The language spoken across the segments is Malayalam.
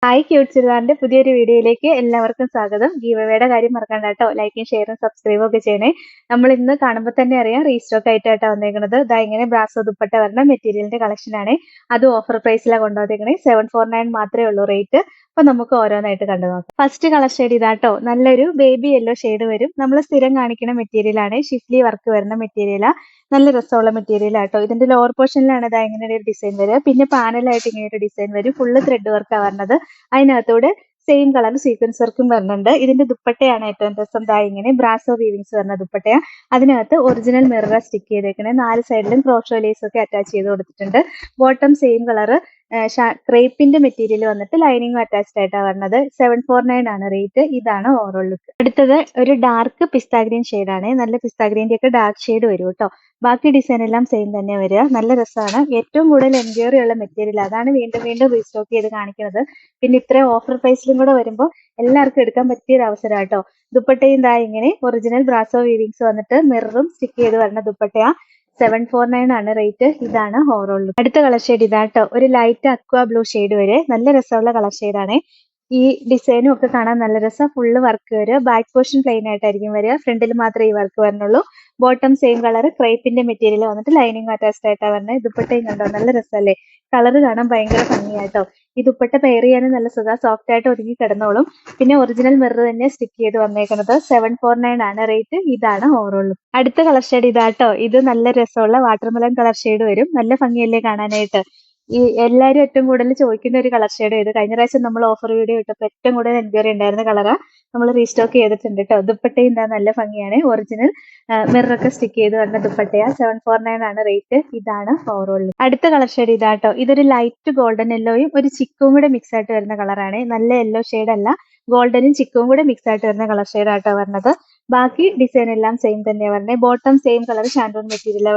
ഹായ് ക്യൂട്ട് ചുരിദാറിന്റെ പുതിയൊരു വീഡിയോയിലേക്ക് എല്ലാവർക്കും സ്വാഗതം. ഗീവവേയുടെ കാര്യം മറക്കണ്ട കേട്ടോ. ലൈക്കും ഷെയറും സബ്സ്ക്രൈബും ഒക്കെ ചെയ്യണേ. നമ്മൾ ഇന്ന് കാണുമ്പോൾ തന്നെ അറിയാം റീസ്റ്റോക്ക് ആയിട്ടാണ് വന്നേക്കുന്നത്. ഇതാ ഇങ്ങനെ ബ്രാസോ ദുപ്പട്ട വരുന്ന മെറ്റീരിയലിന്റെ കളക്ഷൻ ആണ്. അത് ഓഫർ പ്രൈസിലാണ് കൊണ്ടുവന്നേക്കണേ. 749 മാത്രമേ ഉള്ളൂ റേറ്റ്. അപ്പൊ നമുക്ക് ഓരോന്നായിട്ട് കണ്ടു നോക്കാം. ഫസ്റ്റ് കളർ ഷെയ്ഡ് ഇതാട്ടോ. നല്ലൊരു ബേബി യെല്ലോ ഷെയ്ഡ് വരും. നമ്മൾ സ്ഥിരം കാണിക്കുന്ന മെറ്റീരിയൽ ആണ്. ഷിഫ്ലി വർക്ക് വരുന്ന മെറ്റീരിയലാ. നല്ല രസമുള്ള മെറ്റീരിയൽ ആട്ടോ. ഇതിന്റെ ലോവർ പോർഷനിലാണ് ഇതാ ഇങ്ങനെ ഒരു ഡിസൈൻ വരിക. പിന്നെ പാനലായിട്ട് ഇങ്ങനെ ഒരു ഡിസൈൻ വരും. ഫുള്ള് ത്രെഡ് വർക്കാണ് വരുന്നത്. അതിനകത്തൂടെ സെയിം കളർ സീക്വൻസ് വർക്കും വരുന്നുണ്ട്. ഇതിന്റെ ദുപ്പട്ടയാണ് ഏറ്റവും രസം. ദാ ഇങ്ങനെ ബ്രാസോ വീവിങ്സ് വരുന്ന ദുപ്പട്ടയാ. അതിനകത്ത് ഒറിജിനൽ മിറർ സ്റ്റിക്ക് ചെയ്തേക്കണേ. 4 സൈഡിലും ക്രോഷോ ലേസ് ഒക്കെ അറ്റാച്ച് ചെയ്ത് കൊടുത്തിട്ടുണ്ട്. ബോട്ടം സെയിം കളർ ക്രേപ്പിന്റെ മെറ്റീരിയൽ വന്നിട്ട് ലൈനിങ് അറ്റാച്ച്ഡ് ആയിട്ടാണ് വരുന്നത്. 749 ആണ് റേറ്റ്. ഇതാണ് ഓവറോൾ ലുക്ക്. അടുത്തത് ഒരു ഡാർക്ക് പിസ്ത ഗ്രീൻ ആണ്. നല്ല പിസ്ത ഗ്രീൻ്റെ ഒക്കെ ഡാർക്ക് ഷെയ്ഡ് വരും കേട്ടോ. ബാക്കി ഡിസൈൻ എല്ലാം സെയിം തന്നെ വരിക. നല്ല രസമാണ്. ഏറ്റവും കൂടുതൽ എൻക്വയറി ഉള്ള മെറ്റീരിയൽ അതാണ് വീണ്ടും വീണ്ടും റീസ്റ്റോക്ക് ചെയ്ത് കാണിക്കുന്നത്. പിന്നെ ഇത്രയും ഓഫർ പ്രൈസിലും കൂടെ വരുമ്പോൾ എല്ലാവർക്കും എടുക്കാൻ പറ്റിയ ഒരു അവസരം കേട്ടോ. ദുപ്പട്ടയും ദാ ഇങ്ങനെ ഒറിജിനൽ ബ്രാസോ വീവിങ്സ് വന്നിട്ട് മിററും സ്റ്റിക്ക് ചെയ്ത് വരുന്ന ദുപ്പട്ടയാ. 749 ആണ് റേറ്റ്. ഇതാണ് ഓവറോൾ ലുക്ക്. അടുത്ത കളർ ഷെയ്ഡ് ഇതാട്ടോ. ഒരു ലൈറ്റ് അക്വ ബ്ലൂ ഷെയ്ഡ് വരെ നല്ല രസമുള്ള കളർ ഷെയ്ഡാണ്. ഈ ഡിസൈനും ഒക്കെ കാണാൻ നല്ല രസം. ഫുള്ള് വർക്ക് വരിക. ബാക്ക് പോർഷൻ പ്ലെയിൻ ആയിട്ടായിരിക്കും വരിക. ഫ്രണ്ടിൽ മാത്രമേ ഈ വർക്ക് വരുന്നുള്ളൂ. ബോട്ടം സെയിം കളർ ക്രേപ്പിന്റെ മെറ്റീരിയൽ വന്നിട്ട് ലൈനിങ് അറ്റാച്ച്ഡ് ആയിട്ടാണ് വരുന്നത്. ദുപ്പട്ടയും കണ്ടോ നല്ല രസമല്ലേ. കളർ കാണാൻ ഭയങ്കര ഭംഗിയാട്ടോ. ഈ ദുപ്പട്ട പെയർ ചെയ്യാനും നല്ല സുഖം. സോഫ്റ്റ് ആയിട്ട് ഒതുങ്ങി കിടന്നോളും. പിന്നെ ഒറിജിനൽ മിറർ തന്നെ സ്റ്റിക്ക് ചെയ്ത് വന്നേക്കുന്നത്. 749 ആണ് റേറ്റ്. ഇതാണ് ഓവറോൾ ലുക്ക്. അടുത്ത കളർ ഷെയ്ഡ് ഇതാട്ടോ. ഇത് നല്ല രസമുള്ള വാട്ടർമെലൺ കളർ ഷെയ്ഡ് വരും. നല്ല ഭംഗിയല്ലേ കാണാനായിട്ട്. ഈ എല്ലാവരും ഏറ്റവും കൂടുതൽ ചോദിക്കുന്ന ഒരു കളർ ഷെയ്ഡ് ഇത്. കഴിഞ്ഞ പ്രാവശ്യം നമ്മൾ ഓഫർ വീഡിയോ ഇട്ടപ്പോൾ ഏറ്റവും കൂടുതൽ എൻക്വയറി ഉണ്ടായിരുന്ന കളറാ. നമ്മൾ റീസ്റ്റോക്ക് ചെയ്തിട്ടുണ്ട് കേട്ടോ. ദുപ്പട്ടയും എന്താ നല്ല ഭംഗിയാണ്. ഒറിജിനൽ മിററൊക്കെ സ്റ്റിക്ക് ചെയ്ത് വരുന്ന ദുപ്പട്ടയാ. 749 ആണ് റേറ്റ്. ഇതാണ് ഓവറോൾ ലുക്ക്. അടുത്ത കളർ ഷെയ്ഡ് ഇതാട്ടോ. ഇതൊരു ലൈറ്റ് ഗോൾഡൻ യെല്ലോയും ഒരു ചിക്കും കൂടെ മിക്സ് ആയിട്ട് വരുന്ന കളറാണ്. നല്ല യെല്ലോ ഷെയ്ഡ് അല്ല, ഗോൾഡനും ചിക്കും കൂടെ മിക്സ് ആയിട്ട് വരുന്ന കളർ ഷെയ്ഡ് ആട്ടോ വരുന്നത്. ബാക്കി ഡിസൈൻ എല്ലാം സെയിം തന്നെയാണ് വരുന്നത്. ബോട്ടം സെയിം കളർ ഷാൻഡോൺ മെറ്റീരിയൽ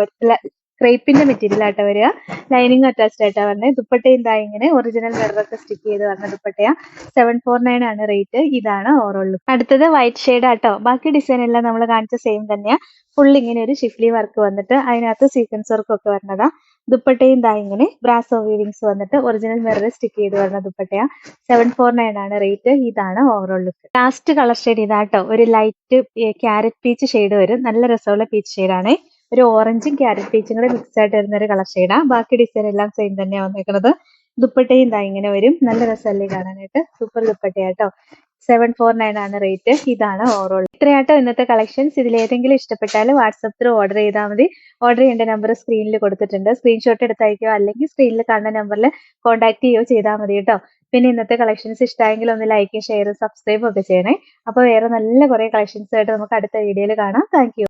ക്രേപ്പിന്റെ മെറ്റീരിയൽ ആയിട്ട് വരിക. ലൈനിങ് അറ്റാച്ച്ഡ് ആയിട്ടാണ് വരുന്നത്. ദുപ്പട്ടയും ഇതാ ഇങ്ങനെ ഒറിജിനൽ മിററൊക്കെ സ്റ്റിക്ക് ചെയ്ത് വരുന്ന ദുപ്പട്ടയാ. 749 ആണ് റേറ്റ്. ഇതാണ് ഓവറോൾ ലുക്ക്. അടുത്തത് വൈറ്റ് ഷെയ്ഡ് ആട്ടോ. ബാക്കി ഡിസൈൻ എല്ലാം നമ്മൾ കാണിച്ച സെയിം തന്നെയാ. ഫുൾ ഇങ്ങനെ ഒരു ഷിഫ്ലി വർക്ക് വന്നിട്ട് അതിനകത്ത് സീക്വൻസ് വർക്ക് ഒക്കെ വരുന്നതാ. ദുപ്പട്ടയും ഇതാ ഇങ്ങനെ ബ്രാസോ വീവിങ്സ് വന്നിട്ട് ഒറിജിനൽ മിറർ സ്റ്റിക്ക് ചെയ്ത് വരുന്ന ദുപ്പട്ടയാ. 749 ആണ് റേറ്റ്. ഇതാണ് overall look. Last colour shade ഇതാട്ടോ. ഒരു ലൈറ്റ് ക്യാരറ്റ് പീച്ച് ഷെയ്ഡ് വരും. നല്ല രസമുള്ള പീച്ച് ഷെയ്ഡാണ്. ഒരു ഓറഞ്ചും ക്യാരറ്റ് പീച്ചും കൂടെ മിക്സ് ആയിട്ട് വരുന്ന ഒരു കളർ ഷെയ്ഡാ. ബാക്കി ഡിസൈൻ എല്ലാം സെയിം തന്നെയാണ് വന്നേക്കുന്നത്. ദുപ്പട്ടയും ഇതാ ഇങ്ങനെ വരും. നല്ല രസമല്ലേ കാണാനായിട്ട്. സൂപ്പർ ദുപ്പട്ടയാട്ടോ. 749 ആണ് റേറ്റ്. ഇതാണ് ഓവറോൾ. ഇത്രയാട്ടോ ഇന്നത്തെ കളക്ഷൻസ്. ഇതിൽ ഏതെങ്കിലും ഇഷ്ടപ്പെട്ടാൽ വാട്സപ്പ് ത്രൂ ഓർഡർ ചെയ്താൽ മതി. ഓർഡർ ചെയ്യേണ്ട നമ്പർ സ്ക്രീനിൽ കൊടുത്തിട്ടുണ്ട്. സ്ക്രീൻഷോട്ട് എടുത്തയക്കുകയോ അല്ലെങ്കിൽ സ്ക്രീനിൽ കാണുന്ന നമ്പറിൽ കോൺടാക്ട് ചെയ്യുകയോ ചെയ്താൽ മതി കേട്ടോ. പിന്നെ ഇന്നത്തെ കളക്ഷൻസ് ഇഷ്ടമായെങ്കിൽ ഒന്ന് ലൈക്കും ഷെയറും സബ്സ്ക്രൈബും ഒക്കെ ചെയ്യണേ. അപ്പോൾ വേറെ നല്ല കുറേ കളക്ഷൻസ് ആയിട്ട് നമുക്ക് അടുത്ത വീഡിയോയിൽ കാണാം. Thank you.